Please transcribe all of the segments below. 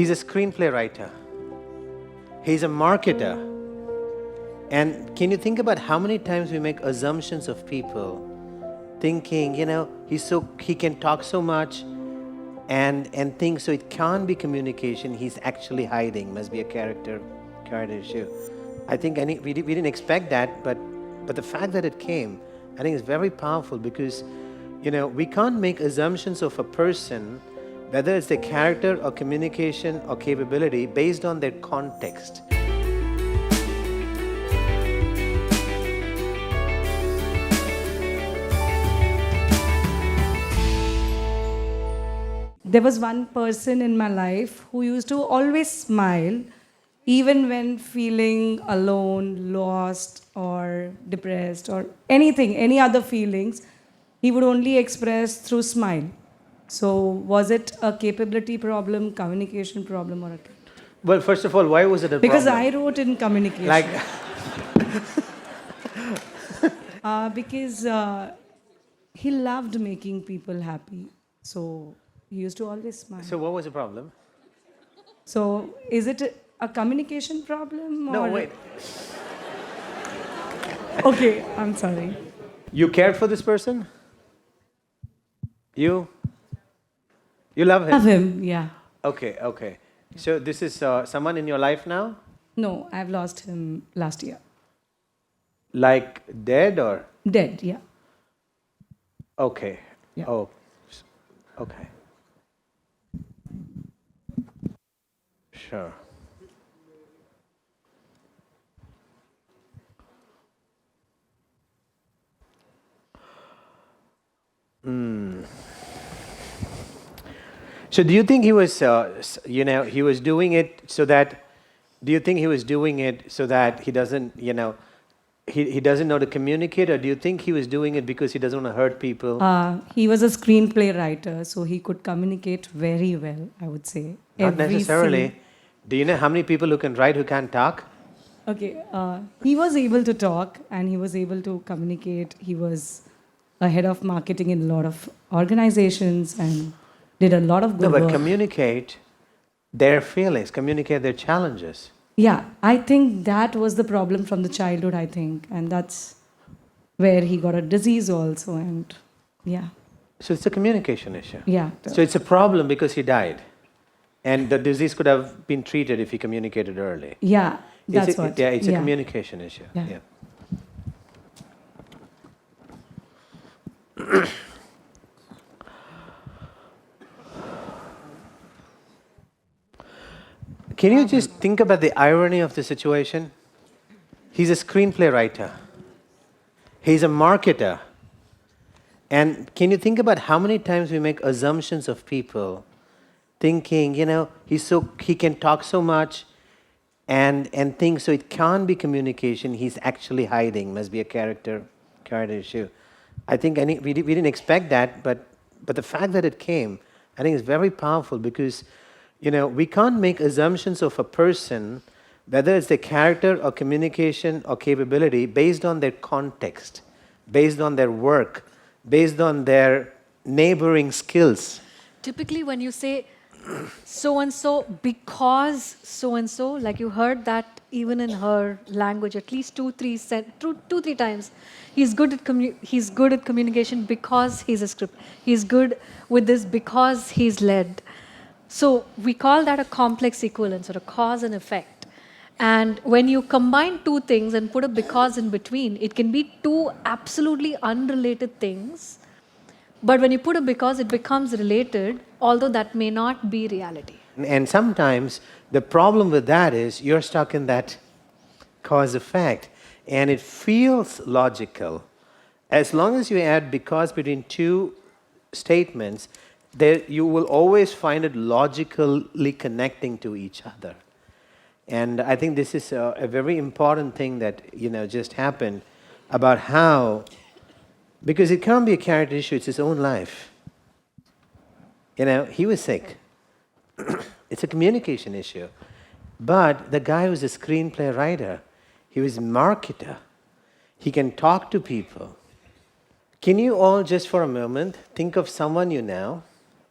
He's a screenplay writer. He's a marketer. And can you think about how many times we make assumptions of people, thinking, he can talk so much and think so it can't be communication. He's actually hiding. Must be a character issue. I think we didn't expect that, but the fact that it came, I think is very powerful because, we can't make assumptions of a person, whether it's their character or communication or capability, based on their context. There was one person in my life who used to always smile, even when feeling alone, lost, or depressed, or anything, any other feelings. He would only express through smile. So, was it a capability problem, communication problem, or a? Well, first of all, why was it a Because problem? I wrote in communication. Like, Because he loved making people happy. So he used to always smile. so what was the problem? So is it a communication problem? No, or? wait. Okay, I'm sorry. You cared for this person? You love him? Love him, yeah. Okay. So this is someone in your life now? No, I've lost him last year. Like dead or? Dead, yeah. Okay. Yeah. Oh, okay. Sure. So do you think he was, he was doing it so that, do you think he was doing it so that he doesn't, he doesn't know to communicate, or do you think he was doing it because he doesn't want to hurt people? He was a screenplay writer, so he could communicate very well, I would say. Not Every necessarily. scene. Do you know how many people who can write who can't talk? Okay, he was able to talk and he was able to communicate. He was a head of marketing in a lot of organizations and did a lot of No, good but work. communicate their feelings, communicate their challenges. Yeah, I think that was the problem from the childhood, I think. And that's where he got a disease also. And yeah, So it's a communication issue. yeah. So it's a problem because he died. And the disease could have been treated if he communicated early. Yeah, that's It's a, what. Yeah, it's a communication issue. Yeah. Can you just think about the irony of the situation? He's a screenplay writer. He's a marketer. And can you think about how many times we make assumptions of people, thinking, he can talk so much and think so it can't be communication. He's actually hiding. Must be a character issue. I think we didn't expect that, but the fact that it came, I think is very powerful because, we can't make assumptions of a person, whether it's their character or communication or capability, based on their context, based on their work, based on their neighboring skills. Typically, when you say so and so because so and so, like you heard that even in her language, at least two, three times. He's good at communication because he's a script. He's good with this because he's led. So we call that a complex equivalence or a cause and effect. And when you combine two things and put a because in between, it can be two absolutely unrelated things. But when you put a because, it becomes related, although that may not be reality. And sometimes the problem with that is you're stuck in that cause effect, and it feels logical. As long as you add because between two statements, there you will always find it logically connecting to each other. And I think this is a very important thing that just happened about how, because it can't be a character issue, it's his own life. He was sick. It's a communication issue. But the guy was a screenplay writer. He was a marketer. He can talk to people. Can you all just for a moment think of someone you know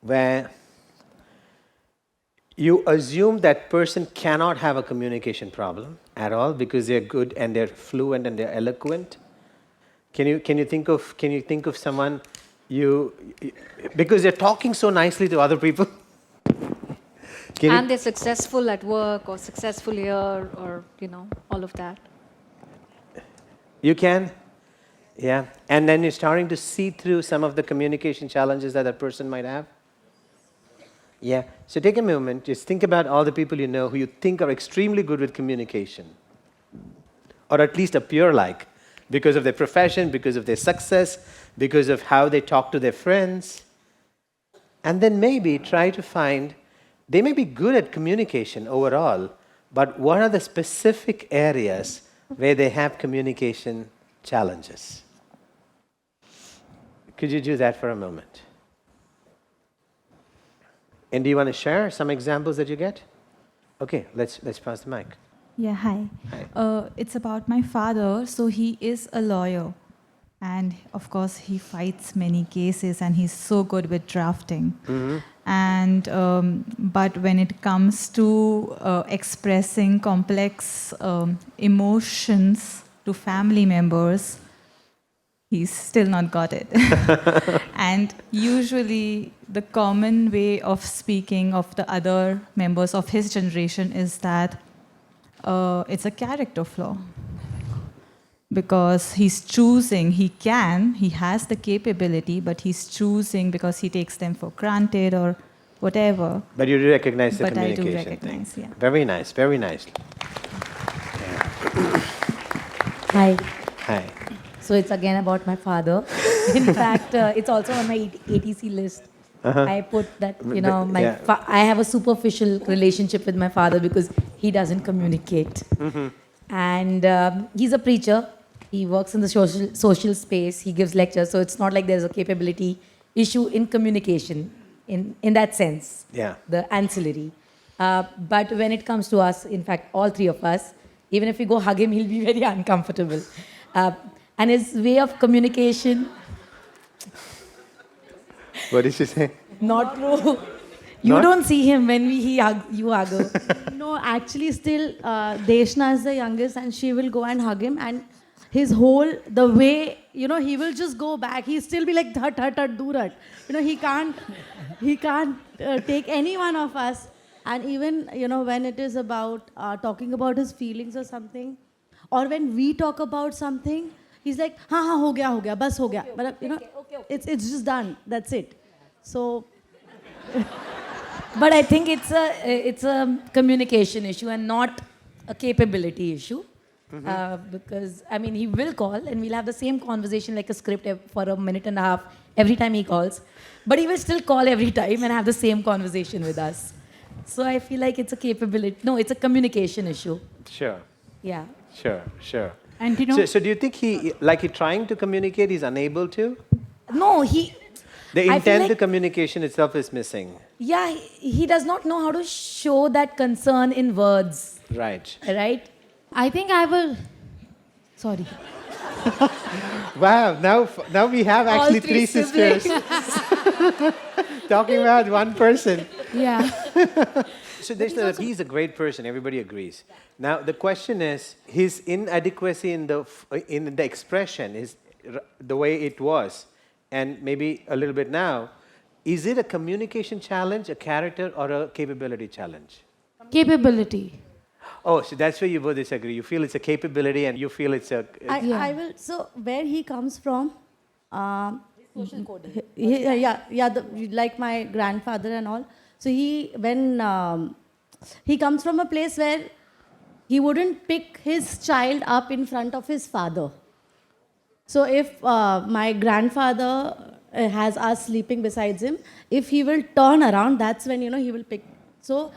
where you assume that person cannot have a communication problem at all because they're good and they're fluent and they're eloquent. Can you think of someone because they're talking so nicely to other people? And they're successful at work or successful here or, all of that. You can? Yeah. And then you're starting to see through some of the communication challenges that person might have? Yeah. So take a moment, just think about all the people you know who you think are extremely good with communication, or at least appear like, because of their profession, because of their success, because of how they talk to their friends. And then maybe try to find, they may be good at communication overall, but what are the specific areas where they have communication challenges? Could you do that for a moment? And do you want to share some examples that you get? Okay, let's pass the mic. Yeah, hi. Hi. It's about my father. So he is a lawyer. And of course, he fights many cases and he's so good with drafting. And but when it comes to expressing complex emotions to family members, he's still not got it. And usually the common way of speaking of the other members of his generation is that it's a character flaw. Because he's choosing, he has the capability, but he's choosing because he takes them for granted or whatever. But you do recognize the But I do communication recognize, thing. yeah. Very nice, very nice. Hi. Hi. So it's again about my father. In fact, it's also on my ATC list. I put that, I have a superficial relationship with my father because he doesn't communicate. And he's a preacher. He works in the social space. He gives lectures. So it's not like there's a capability issue in communication in that sense. Yeah. The ancillary. But when it comes to us, in fact, all three of us, even if we go hug him, he'll be very uncomfortable. And his way of communication, What did she say? not true. You Not? don't see him when you hug her. No, actually, still, Deshna is the youngest, and she will go and hug him. And the way, he will just go back. He'll still be like, "That, that, that, dur hat." He can't take any one of us. And even, when it is about talking about his feelings or something, or when we talk about something, he's like, ho gaya, bas ho gaya. But, it's just done. That's it. So... But I think it's a communication issue and not a capability issue. Because, he will call and we'll have the same conversation like a script for a minute and a half every time he calls. But he will still call every time and have the same conversation with us. So I feel like it's a capability. No, it's a communication issue. Sure, Yeah. sure. And So do you think he's trying to communicate, he's unable to? No, The I feel intent to like- communication itself is missing. yeah, he does not know how to show that concern in words. Right. Right? I think I will... Sorry. Wow, now we have actually three sisters talking about one person. Yeah. So he's a great person, everybody agrees. Now the question is, his inadequacy in the expression is the way it was, and maybe a little bit now, is it a communication challenge, a character, or a capability challenge? Capability. Oh, so that's where you both disagree. You feel it's a capability and you feel it's a... I will... So, where he comes from... Social code. Like my grandfather and all. So, when he comes from a place where he wouldn't pick his child up in front of his father. So if my grandfather has us sleeping besides him, if he will turn around, that's when, he will pick. So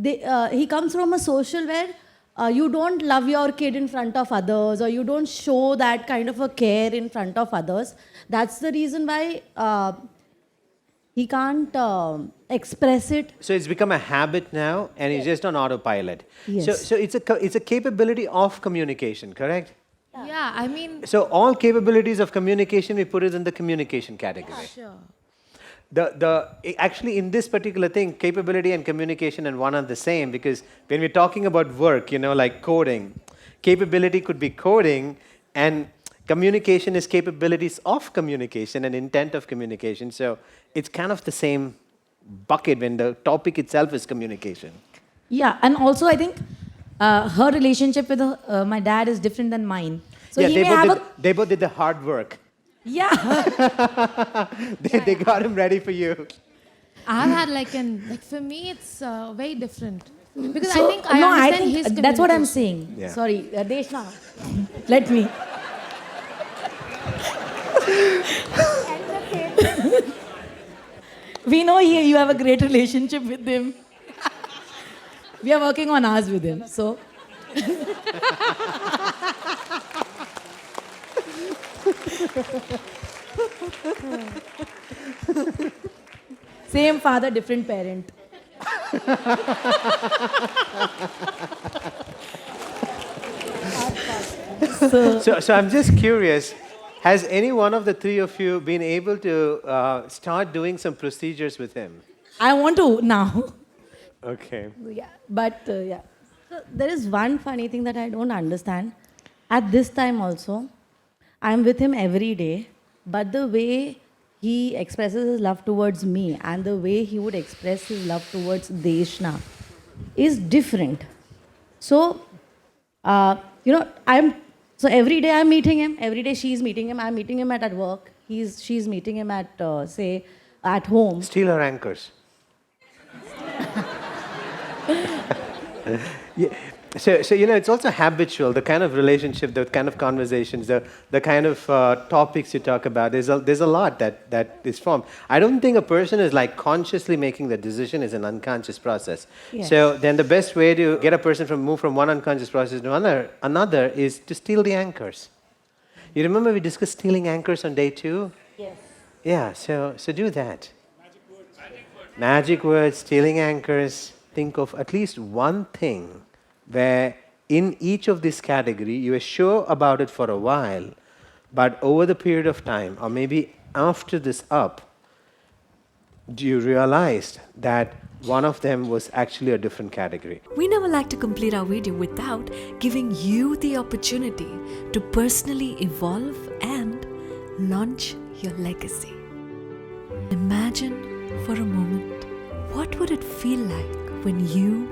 he comes from a social where you don't love your kid in front of others, or you don't show that kind of a care in front of others. That's the reason why he can't express it. So it's become a habit now, and it's just on autopilot. Yes. So it's a capability of communication, correct? Yeah, So all capabilities of communication, we put it in the communication category. Sure. Actually, in this particular thing, capability and communication and one are the same, because when we're talking about work, like coding, capability could be coding, and communication is capabilities of communication and intent of communication. So it's kind of the same bucket when the topic itself is communication. Yeah, and also I think her relationship with my dad is different than mine. So he they both did the hard work. Yeah. They got him ready for you. I've had for me it's very different. Because I think I understand his that's what I'm communication. saying. Yeah. Sorry, Deshna, let me. We know you have a great relationship with him. We are working on ours with him. So. Same father, different parent. So I'm just curious, has any one of the three of you been able to start doing some procedures with him? I want to now. Okay. Yeah, but yeah. So there is one funny thing that I don't understand. At this time also, I'm with him every day, but the way he expresses his love towards me and the way he would express his love towards Deshna is different. So, so every day I'm meeting him, every day she's meeting him, I'm meeting him at work, she's meeting him at, say, at home. Steel or anchors? Yeah. So it's also habitual, the kind of relationship, the kind of conversations, the kind of topics you talk about. There's a lot that is formed. I don't think a person is consciously making the decision. Is an unconscious process. Yes. So then the best way to get a person move from one unconscious process to another is to steal the anchors. You remember we discussed stealing anchors on day 2? Yes. Yeah, so do that. Magic words, stealing anchors. Think of at least one thing where in each of this category you are sure about it for a while, but over the period of time, or maybe after this you realized that one of them was actually a different category. We never like to complete our video without giving you the opportunity to personally evolve and launch your legacy. Imagine for a moment, what would it feel like when you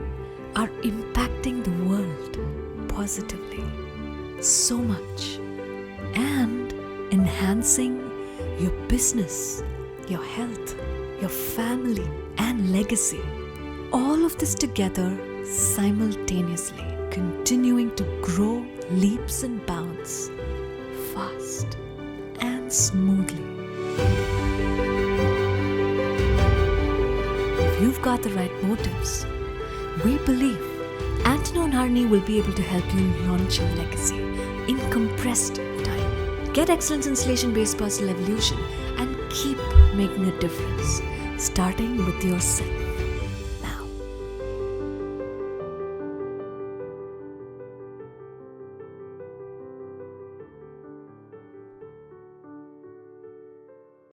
are impacting the world positively so much and enhancing your business, your health, your family and legacy. All of this together simultaneously, continuing to grow leaps and bounds, fast and smoothly. If you've got the right motives, we believe Antino Narni will be able to help you launch your legacy in compressed time. Get excellence installation-based personal evolution and keep making a difference, starting with yourself.